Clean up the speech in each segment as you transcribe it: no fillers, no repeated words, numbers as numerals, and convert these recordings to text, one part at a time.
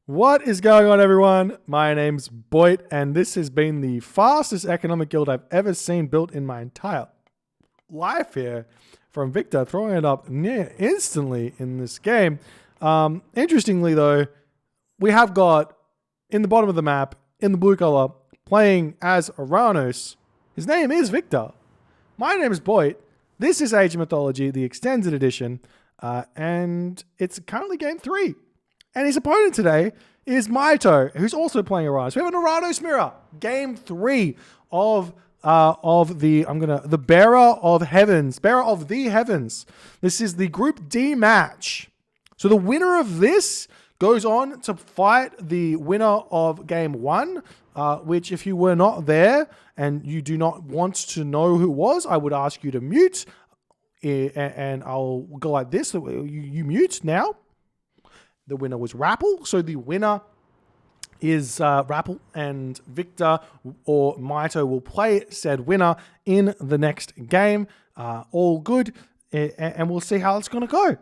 What is going on, everyone? My name's Boit, and this has been the fastest economic guild I've ever seen built in my entire life here from Victor, throwing it up near instantly in this game. Interestingly, though, we have got in the bottom of the map, in the blue color, playing as Oranos. His name is Victor. My name is Boit. This is Age of Mythology, the extended edition, and it's currently game 3. And his opponent today is Mito, who's also playing Oranos. We have an Oranos mirror, game 3 of the Bearer of Heavens, Bearer of the Heavens. This is the Group D match. So the winner of this goes on to fight the winner of game 1, which if you were not there and you do not want to know who it was, I would ask you to mute, and I'll go like this. You mute now. The winner was Rappel. So the winner is Rappel, and Victor or Mito will play said winner in the next game. All good. And we'll see how it's going to go.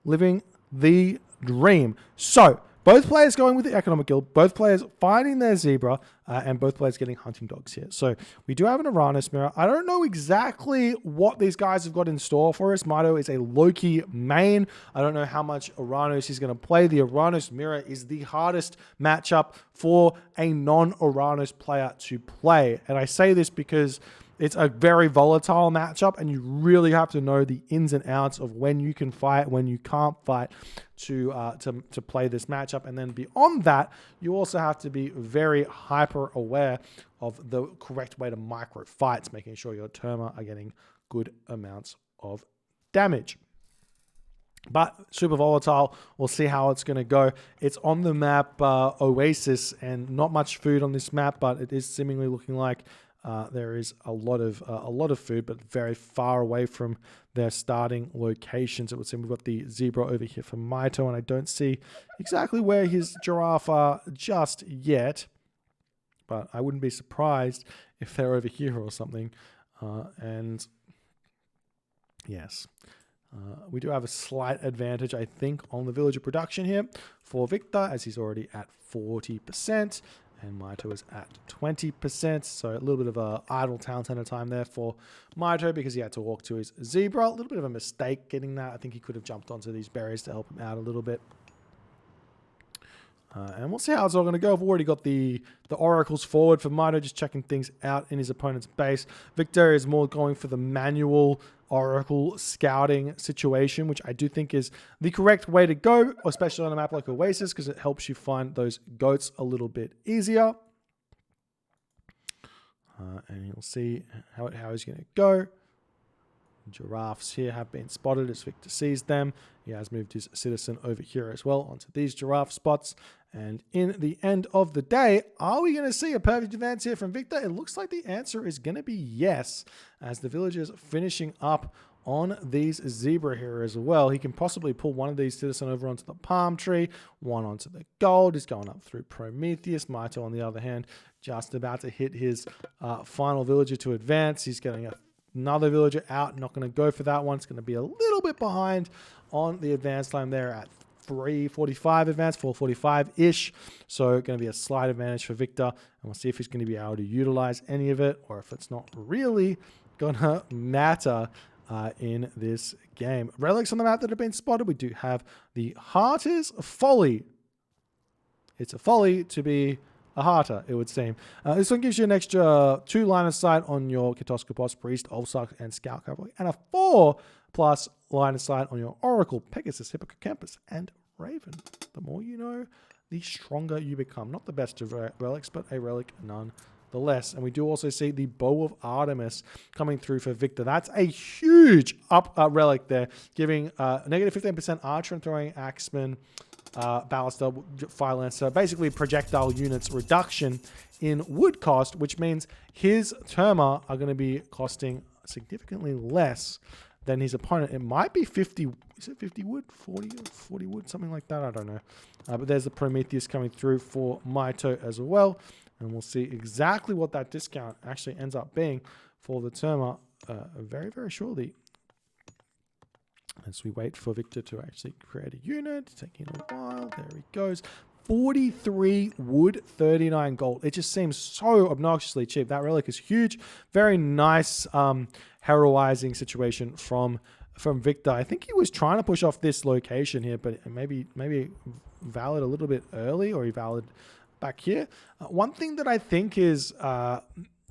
Living the dream. So both players going with the economic guild, both players finding their zebra, and both players getting hunting dogs here. So we do have an Oranos mirror. I don't know exactly what these guys have got in store for us. Mito is a Loki main. I don't know how much Oranos he's going to play. The Oranos mirror is the hardest matchup for a non-Oranos player to play. And I say this because it's a very volatile matchup, and you really have to know the ins and outs of when you can fight, when you can't fight to play this matchup. And then beyond that, you also have to be very hyper aware of the correct way to micro fights, making sure your Terma are getting good amounts of damage. But super volatile. We'll see how it's going to go. It's on the map Oasis, and not much food on this map, but it is seemingly looking like there is a lot of food, but very far away from their starting locations. It would seem we've got the zebra over here for Mito, and I don't see exactly where his giraffe are just yet, but I wouldn't be surprised if they're over here or something. And yes, we do have a slight advantage, I think, on the villager production here for Victor, as he's already at 40%. And Mito is at 20%. So a little bit of a idle town center time there for Mito because he had to walk to his zebra. A little bit of a mistake getting that. I think he could have jumped onto these berries to help him out a little bit. And we'll see how it's all going to go. I've already got the oracles forward for Mito, just checking things out in his opponent's base. Victor is more going for the manual oracle scouting situation, which I do think is the correct way to go, especially on a map like Oasis, because it helps you find those goats a little bit easier. And you'll see how he's going to go. Giraffes here have been spotted as Victor sees them. He has moved his citizen over here as well onto these giraffe spots. And in the end of the day, are we going to see a perfect advance here from Victor? It looks like the answer is going to be yes, as the villagers finishing up on these zebra here as well. He can possibly pull one of these citizen over onto the palm tree, one onto the gold. He's going up through Prometheus. Mito, on the other hand, just about to hit his final villager to advance. He's getting another villager out. Not going to go for that one. It's going to be a little bit behind on the advance time there at 3:45 advance, 4:45-ish. So going to be a slight advantage for Victor. And we'll see if he's going to be able to utilize any of it, or if it's not really going to matter in this game. Relics on the map that have been spotted. We do have the Hearter's Folly. It's a folly to be a Hearter, it would seem. This one gives you an extra 2 line of sight on your Ketoskopos, Priest, Ulsark, and Scout Cavalry, and a 4+ line of sight on your Oracle, Pegasus, Hippocampus, and Raven. The more you know, the stronger you become. Not the best of relics, but a relic nonetheless. And we do also see the Bow of Artemis coming through for Victor. That's a huge relic there, giving negative 15% archer and throwing axeman, ballista, fire lancer, basically projectile units reduction in wood cost, which means his Terma are going to be costing significantly less than his opponent. It might be 50, is it 50 wood? 40 wood, something like that, I don't know. But there's the Prometheus coming through for Mito as well, and we'll see exactly what that discount actually ends up being for the Terma very, very shortly. As we wait for Victor to actually create a unit, taking a while. There he goes. 43 wood, 39 gold. It just seems so obnoxiously cheap. That relic is huge. Very nice heroizing situation from Victor. I think he was trying to push off this location here, but maybe valid a little bit early, or he valid back here. One thing that I think is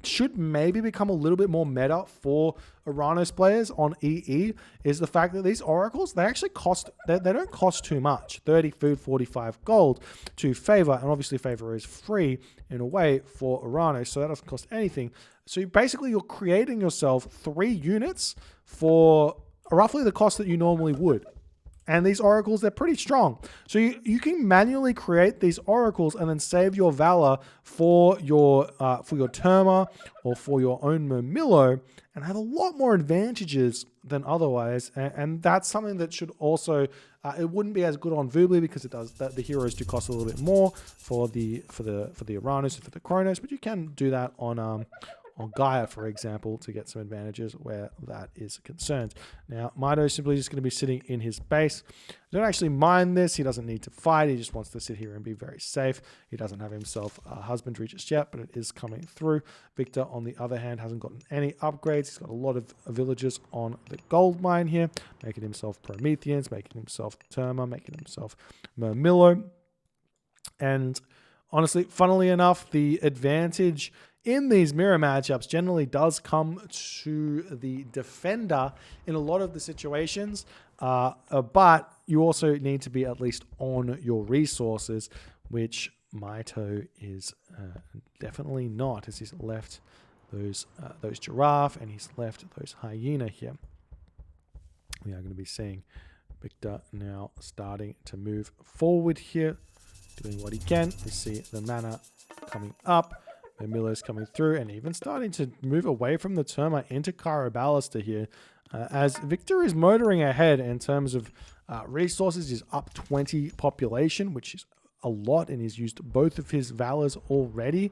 should maybe become a little bit more meta for Oranos players on EE is the fact that these oracles, they actually cost, they don't cost too much. 30 food, 45 gold to favor, and obviously favor is free in a way for Oranos, so that doesn't cost anything. So basically you're creating yourself 3 units for roughly the cost that you normally would. And these oracles, they're pretty strong. So you can manually create these oracles and then save your valor for your Terma or for your own Murmillo, and have a lot more advantages than otherwise. And that's something that should also it wouldn't be as good on Vubli, because it does that the heroes do cost a little bit more for the Oranos and for the Kronos, but you can do that on Gaia, for example, to get some advantages where that is concerned. Now, Mito is simply just going to be sitting in his base. Don't actually mind this. He doesn't need to fight. He just wants to sit here and be very safe. He doesn't have himself a husbandry just yet, but it is coming through. Victor, on the other hand, hasn't gotten any upgrades. He's got a lot of villagers on the gold mine here, making himself Prometheans, making himself Terma, making himself Murmillo. And honestly, funnily enough, the advantage in these mirror matchups generally does come to the defender in a lot of the situations, but you also need to be at least on your resources, which Mito is definitely not, as he's left those giraffe and he's left those hyena here. We are going to be seeing Victor now starting to move forward here, doing what he can. We see the mana coming up. Miller's coming through and even starting to move away from the Terma into Cairo Ballista here, as Victor is motoring ahead in terms of resources. He's up 20 population, which is a lot, and he's used both of his valors already,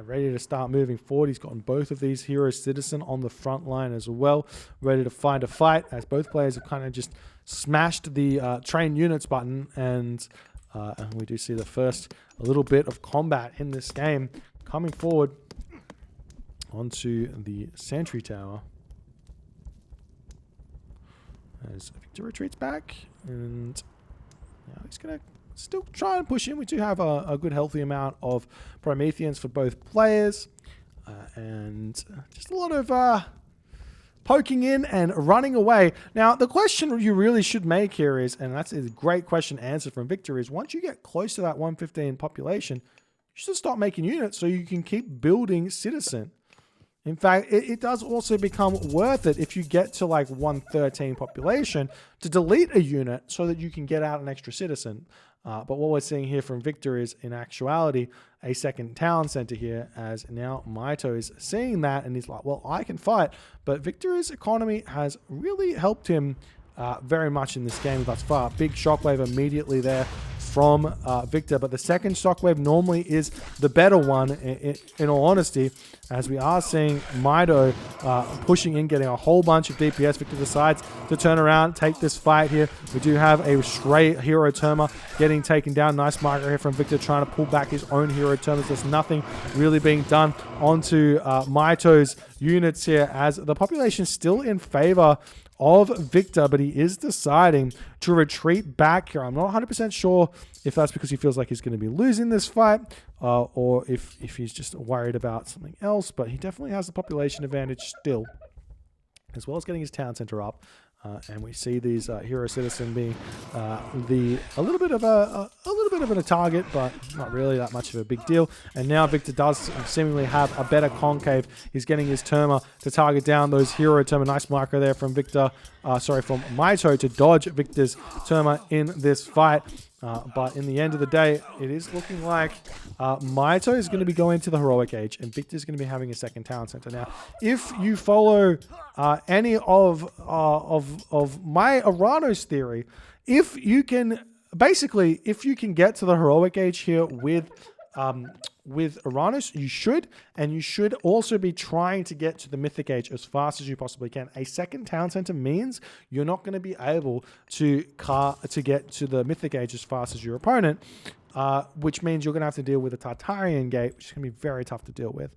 ready to start moving forward. He's gotten both of these hero citizen on the front line as well, ready to find a fight, as both players have kind of just smashed the train units button, and we do see the first a little bit of combat in this game coming forward onto the sentry tower as Victor retreats back, and now he's going to still try and push in. We do have a good healthy amount of Prometheans for both players, and just a lot of poking in and running away. Now, the question you really should make here is, and that's a great question answered from Victor, is once you get close to that 115 population, you should start making units so you can keep building citizen. In fact, it does also become worth it if you get to like 113 population to delete a unit so that you can get out an extra citizen. But what we're seeing here from Victor is, in actuality, a second town center here, as now Mito is seeing that and he's like, well, I can fight. But Victor's economy has really helped him very much in this game thus far. Big shockwave immediately there from Victor, but the second shockwave normally is the better one, in all honesty, as we are seeing Mito pushing in, getting a whole bunch of DPS. Victor decides to turn around, take this fight here. We do have a stray hero Terma getting taken down. Nice marker here from Victor, trying to pull back his own hero Termas. There's nothing really being done onto Mito's units here, as the population is still in favor of Victor, but he is deciding to retreat back here. I'm not 100% sure if that's because he feels like he's going to be losing this fight, or if he's just worried about something else, but he definitely has the population advantage still, as well as getting his town center up. And we see these hero citizen being a little bit of a target, but not really that much of a big deal. And now Victor does seemingly have a better concave. He's getting his Terma to target down those hero Terma. Nice marker there from Victor, from Mito to dodge Victor's Terma in this fight. But in the end of the day, it is looking like Mito is going to be going to the heroic age, and Victor is going to be having a second town center. Now, if you follow any of my Oranos theory, if you can get to the heroic age here with Oranos, you should, and you should also be trying to get to the Mythic age as fast as you possibly can. A second town center means you're not going to be able to get to the Mythic age as fast as your opponent, which means you're going to have to deal with a Tartarian gate, which is going to be very tough to deal with.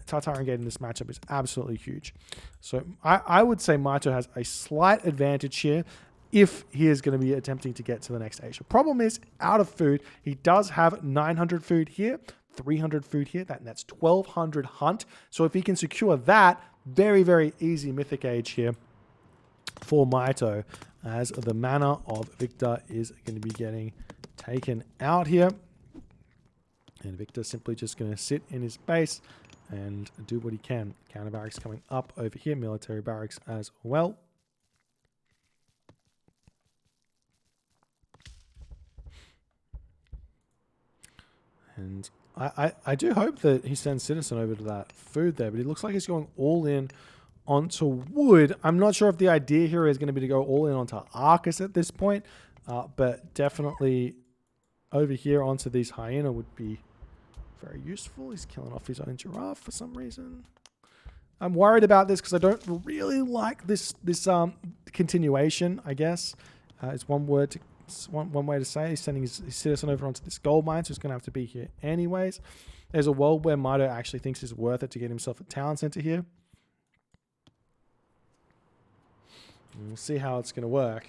Tartarian gate in this matchup is absolutely huge. So I would say Mito has a slight advantage here if he is going to be attempting to get to the next stage. The problem is out of food. He does have 900 food here, 300 food here. That's 1,200 hunt. So if he can secure that, very, very easy Mythic Age here for Mito, as the mana of Victor is going to be getting taken out here. And Victor simply just going to sit in his base and do what he can. Counter barracks coming up over here, military barracks as well. And I do hope that he sends Citizen over to that food there, but it looks like he's going all in onto wood. I'm not sure if the idea here is going to be to go all in onto Arcus at this point, but definitely over here onto these hyena would be very useful. He's killing off his own giraffe for some reason. I'm worried about this because I don't really like this continuation, I guess. It's one way to say. He's sending his citizen over onto this gold mine, so he's going to have to be here anyways. There's a world where Mito actually thinks it's worth it to get himself a town center here. And we'll see how it's going to work.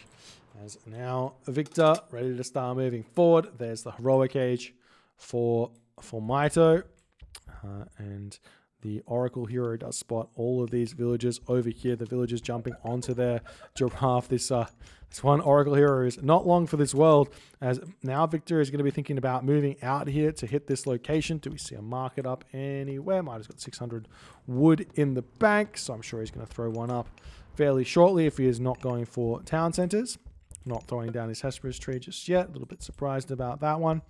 As now Victor ready to start moving forward. There's the heroic age for Mito, and the Oracle hero does spot all of these villagers over here. The villagers jumping onto their giraffe. This one Oracle hero is not long for this world, as now Victor is going to be thinking about moving out here to hit this location. Do we see a market up anywhere? Mito's got 600 wood in the bank, so I'm sure he's going to throw one up fairly shortly if he is not going for town centers. Not throwing down his Hesperus tree just yet. A little bit surprised about that one.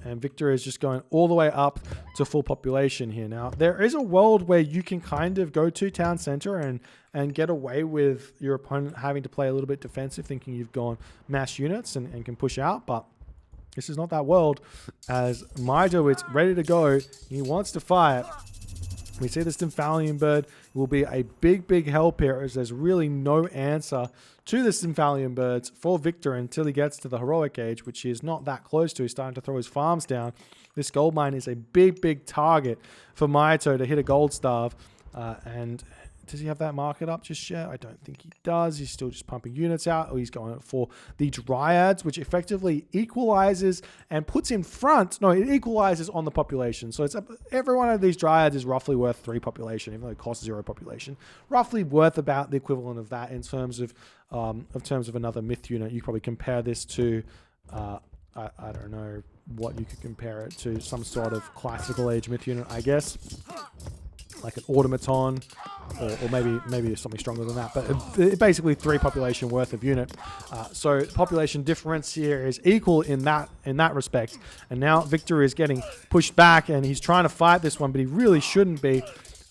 And Victor is just going all the way up to full population here. Now, there is a world where you can kind of go to town center and get away with your opponent having to play a little bit defensive, thinking you've gone mass units and can push out. But this is not that world, as Mito is ready to go. He wants to fight. We see the Stymphalian bird will be a big, big help here, as there's really no answer to the Stymphalian birds for Victor until he gets to the heroic age, which he is not that close to. He's starting to throw his farms down. This gold mine is a big, big target for Mito to hit a gold starve. And does he have that market up just yet? I don't think he does. He's still just pumping units out. Or he's going for the Dryads, which effectively equalizes and puts in front. No, it equalizes on the population. So it's every one of these Dryads is roughly worth 3 population, even though it costs 0 population. Roughly worth about the equivalent of that in terms of another myth unit. You probably compare this to, I don't know what you could compare it to, some sort of classical age myth unit, I guess. Like an automaton, or maybe something stronger than that, but basically 3 population worth of unit. So population difference here is equal in that respect. And now Victor is getting pushed back, and he's trying to fight this one, but he really shouldn't be,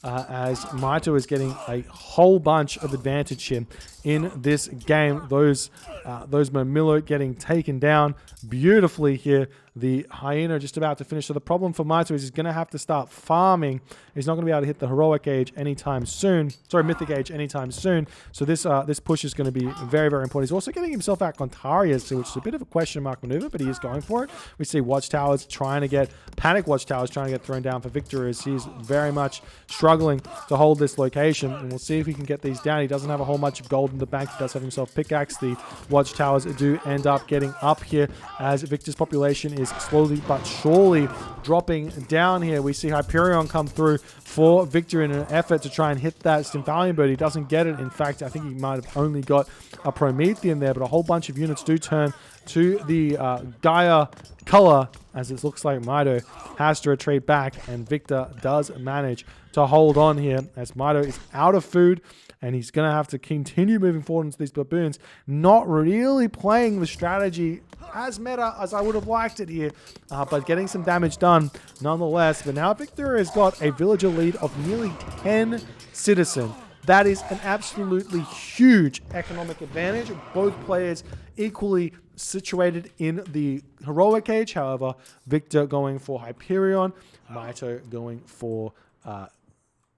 as Mito is getting a whole bunch of advantage here in this game. Those Murmillo getting taken down beautifully here. The hyena just about to finish. So the problem for Mito is he's going to have to start farming. He's not going to be able to hit the heroic age anytime soon. Sorry, mythic age anytime soon. So this push is going to be very, very important. He's also getting himself out Contarius, which is a bit of a question mark maneuver, but he is going for it. We see Watchtowers trying to get, Panic Watchtowers trying to get thrown down for Victor, as he's very much struggling to hold this location. And we'll see if he can get these down. He doesn't have a whole bunch of gold in the bank. He does have himself pickaxe. The Watchtowers do end up getting up here, as Victor's population is slowly but surely dropping down here. We see Hyperion come through for Victor in an effort to try and hit that Stymphalian bird. He doesn't get it. In fact, I think he might have only got a Promethean there, but a whole bunch of units do turn to the Gaia color, as it looks like Mito has to retreat back, and Victor does manage to hold on here, as Mito is out of food, and he's going to have to continue moving forward into these baboons, not really playing the strategy as meta as I would have liked it here, but getting some damage done nonetheless. But now Victor has got a villager lead of nearly 10 citizen. That is an absolutely huge economic advantage. Both players equally situated in the heroic age. However, Victor going for Hyperion, Mito going for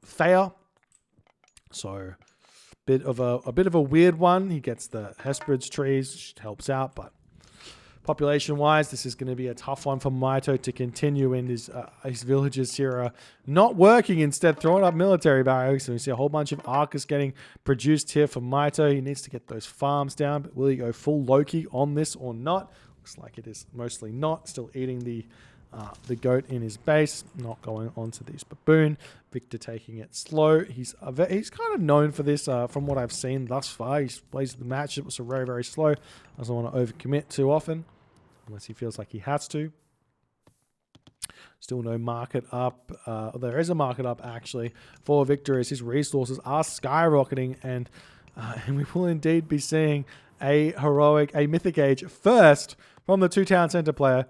Thea. So a bit of a weird one. He gets the Hesperid's trees, which helps out, but Population-wise, this is going to be a tough one for Mito to continue, and his villages here are not working, instead throwing up military barracks. So we see a whole bunch of Arcus getting produced here for Mito. He needs to get those farms down, but will he go full Loki on this or not? Looks like it is mostly not. Still eating the goat in his base, not going onto these baboon. Victor taking it slow. He's kind of known for this from what I've seen thus far. He plays the match. It was very, very slow. Doesn't want to overcommit too often, unless he feels like he has to. Still no market up. There is a market up, actually, for Victor, as his resources are skyrocketing, and we will indeed be seeing a Mythic Age first from the 2 town center player,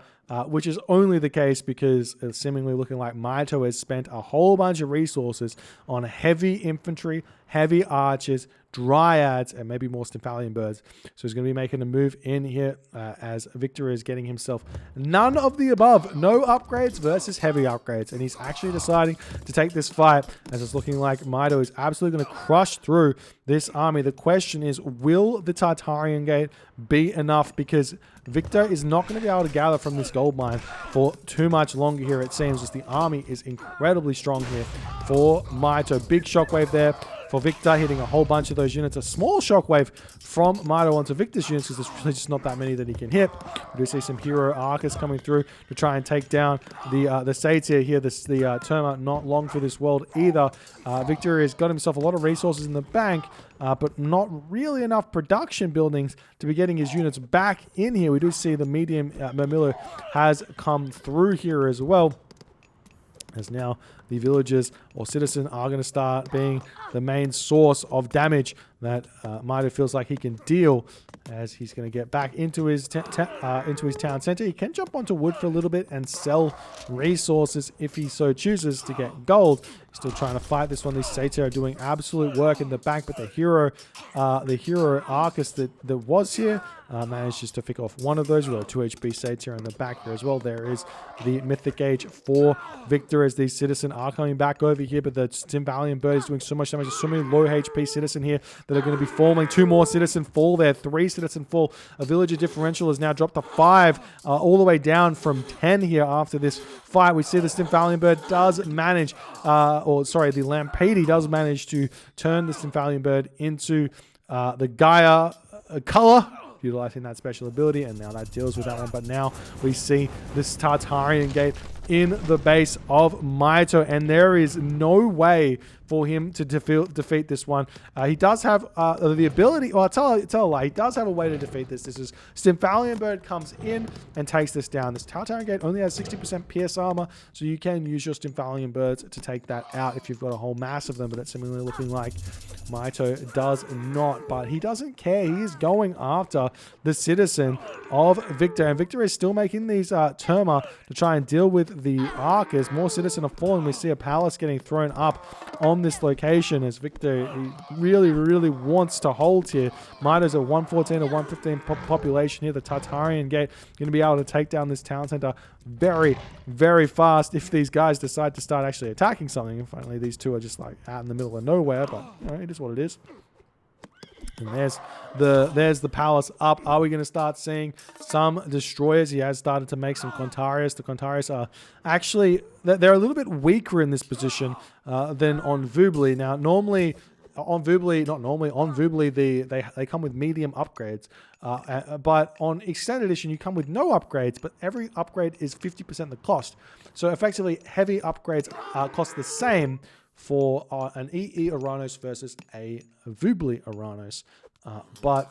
which is only the case because it's seemingly looking like Mito has spent a whole bunch of resources on heavy infantry, heavy archers, dryads, and maybe more Stymphalian birds. So he's going to be making a move in here as Victor is getting himself none of the above. No upgrades versus heavy upgrades. And he's actually deciding to take this fight, as it's looking like Mito is absolutely going to crush through this army. The question is, will the Tartarian Gate be enough? Because Victor is not going to be able to gather from this gold mine for too much longer here, it seems, as the army is incredibly strong here for Mito. Big shockwave there for Victor, hitting a whole bunch of those units. A small shockwave from Mito onto Victor's units, because there's really just not that many that he can hit. We do see some hero Arcus coming through to try and take down the Satyr here. The Terma not long for this world either. Victor has got himself a lot of resources in the bank, but not really enough production buildings to be getting his units back in here. We do see the medium Mermillo has come through here as well, as now the villagers or citizen are going to start being the main source of damage that Mito feels like he can deal, as he's going to get back into his town center. He can jump onto wood for a little bit and sell resources if he so chooses to get gold. Still trying to fight this one. These Satyr are doing absolute work in the back, but the hero Arcus that was here managed just to pick off one of those. We've got a 2 HP Satyr in the back here as well. There is the Mythic Age for Victor, as these citizen are coming back over here, but the Stymphalian bird is doing so much damage. There's so many low HP citizen here that are going to be falling. 2 more citizen fall there, 3 citizen fall. A villager differential has now dropped to 5, all the way down from 10 here after this fight. We see the Stymphalian bird does manage, the Lampedi does manage to turn the Stymphalian bird into the Gaia color, utilizing that special ability, and now that deals with that one. But now we see this Tartarian Gate in the base of Mito, and there is no way for him to defeat this one. He does have the ability, well, tell a lie, he does have a way to defeat this. This is Stymphalian bird comes in and takes this down. This Tartarian Gate only has 60% PS armor, so you can use your Stymphalian birds to take that out if you've got a whole mass of them, but it's similarly looking like Mito does not, but he doesn't care. He is going after the citizen of Victor, and Victor is still making these Terma to try and deal with the Arcus. More citizen are falling. We see a palace getting thrown up on this location, as Victor really, really wants to hold here. Mito's a 114 or 115 population here. The Tartarian Gate going to be able to take down this town center very, very fast if these guys decide to start actually attacking something. And finally, these two are just like out in the middle of nowhere, but you know, it is what it is. And there's the palace up. Are we going to start seeing some destroyers? He has started to make some Contarius. The Contarius are actually, they're a little bit weaker in this position than on Vubli. Now, normally on Vubli, on Vubli, they come with medium upgrades. But on Extended Edition, you come with no upgrades, but every upgrade is 50% the cost. So effectively, heavy upgrades cost the same for an EE Oranos versus a Vubli Oranos. But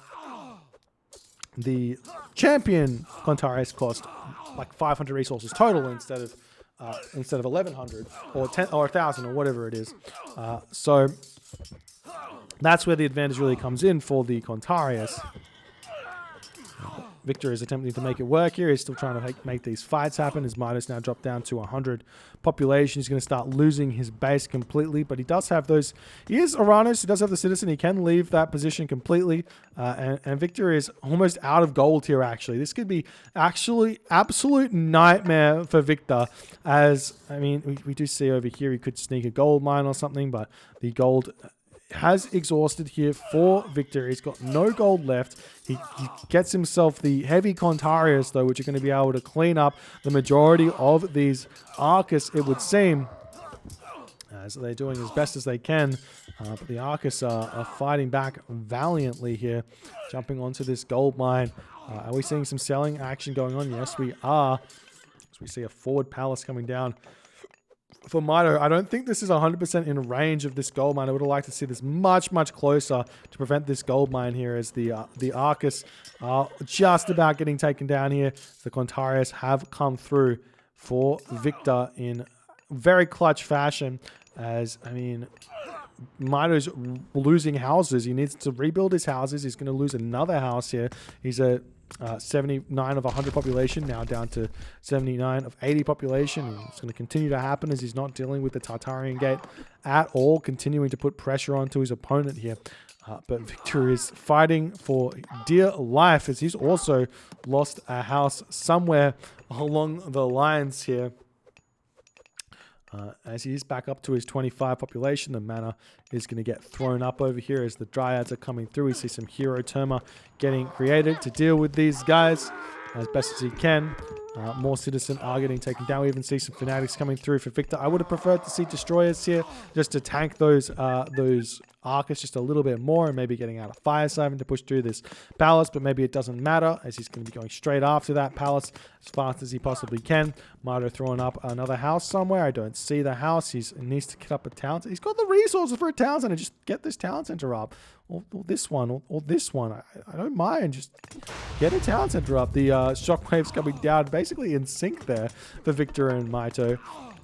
the champion Contarius cost like 500 resources total instead of 1,100 or 10 or 1,000 or whatever it is. So that's where the advantage really comes in for the Contarius. Victor is attempting to make it work here. He's still trying to make these fights happen. His Midas now dropped down to 100 population. He's going to start losing his base completely, but he does have those. He is Oranos. He does have the citizen. He can leave that position completely, and Victor is almost out of gold here, actually. This could be actually absolute nightmare for Victor, as, I mean, we do see over here he could sneak a gold mine or something, but the gold has exhausted here for Victor. He's got no gold left. He gets himself the heavy Contarius, though, which are going to be able to clean up the majority of these Arcus, it would seem. So they're doing as best as they can. But the Arcus are fighting back valiantly here, jumping onto this gold mine. Are we seeing some selling action going on? Yes, we are. So we see a forward palace coming down for Mito. I don't think this is 100% in range of this gold mine. I would have liked to see this much, much closer to prevent this gold mine here, as the Arcus are just about getting taken down here. The Contarius have come through for Victor in very clutch fashion, as, I mean, Mito's losing houses. He needs to rebuild his houses. He's going to lose another house here. He's at 79 of 100 population, now down to 79 of 80 population. It's going to continue to happen as he's not dealing with the Tartarian Gate at all, continuing to put pressure onto his opponent here. But Victor is fighting for dear life, as he's also lost a house somewhere along the lines here. As he is back up to his 25 population, the mana is going to get thrown up over here as the Dryads are coming through. We see some Hero Terma getting created to deal with these guys as best as he can. More Citizen are getting taken down. We even see some Fanatics coming through for Victor. I would have preferred to see Destroyers here just to tank those Arcus just a little bit more, and maybe getting out a Fire Siphon to push through this Palace, but maybe it doesn't matter, as he's going to be going straight after that Palace as fast as he possibly can. Mito throwing up another house somewhere. I don't see the house. He needs to get up a town. He's got the resources for a town center. Just get this town center up. Or this one, or this one. I don't mind. Just get a town center up. The shockwaves coming down basically in sync there for Victor and Mito,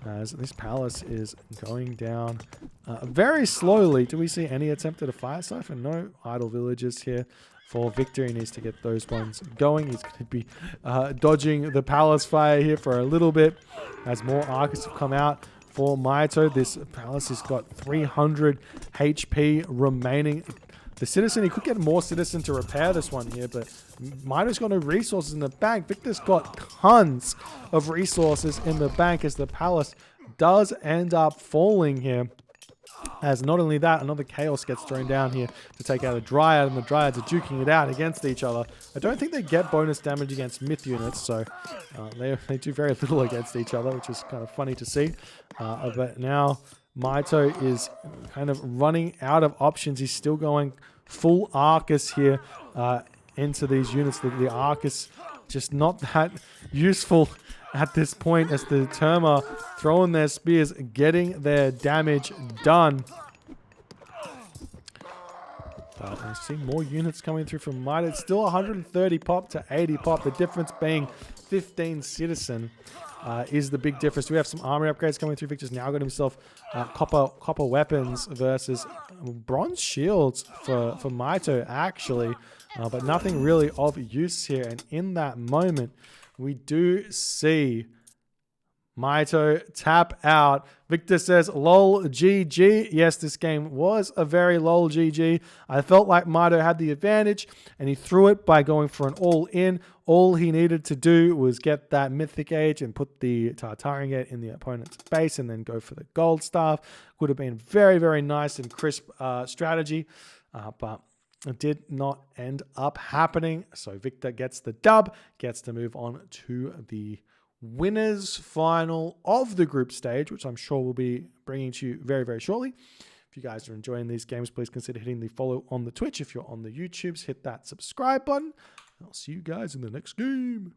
as this Palace is going down very slowly. Do we see any attempt at a Fire Siphon? No idle villages here for Victor. He needs to get those ones going. He's going to be dodging the Palace fire here for a little bit as more Arcus have come out for Mito. This Palace has got 300 HP remaining. The Citizen, he could get more Citizen to repair this one here, but Mito's got no resources in the bank. Victor's got tons of resources in the bank, as the Palace does end up falling here. As not only that, another Chaos gets thrown down here to take out a Dryad, and the Dryads are duking it out against each other. I don't think they get bonus damage against Myth units, so they do very little against each other, which is kind of funny to see. But now Mito is kind of running out of options. He's still going full Arcus here into these units. The Arcus just not that useful at this point, as the Terma throwing their spears, getting their damage done. But I see more units coming through from Mito. It's still 130 pop to 80 pop. The difference being 15 Citizen is the big difference. We have some armor upgrades coming through. Victor's now got himself copper weapons versus bronze shields for Mito, actually. But nothing really of use here. And in that moment, we do see Mito tap out. Victor says, lol GG. Yes, this game was a very lol GG. I felt like Mito had the advantage, and he threw it by going for an all-in. All he needed to do was get that Mythic Age and put the Tartarian Gate in the opponent's base, and then go for the gold staff. Would have been very, very nice and crisp strategy, but it did not end up happening. So Victor gets the dub, gets to move on to the winners final of the group stage, which I'm sure we'll be bringing to you very, very shortly. If you guys are enjoying these games, please consider hitting the follow on the Twitch. If you're on the YouTubes, hit that subscribe button. I'll see you guys in the next game.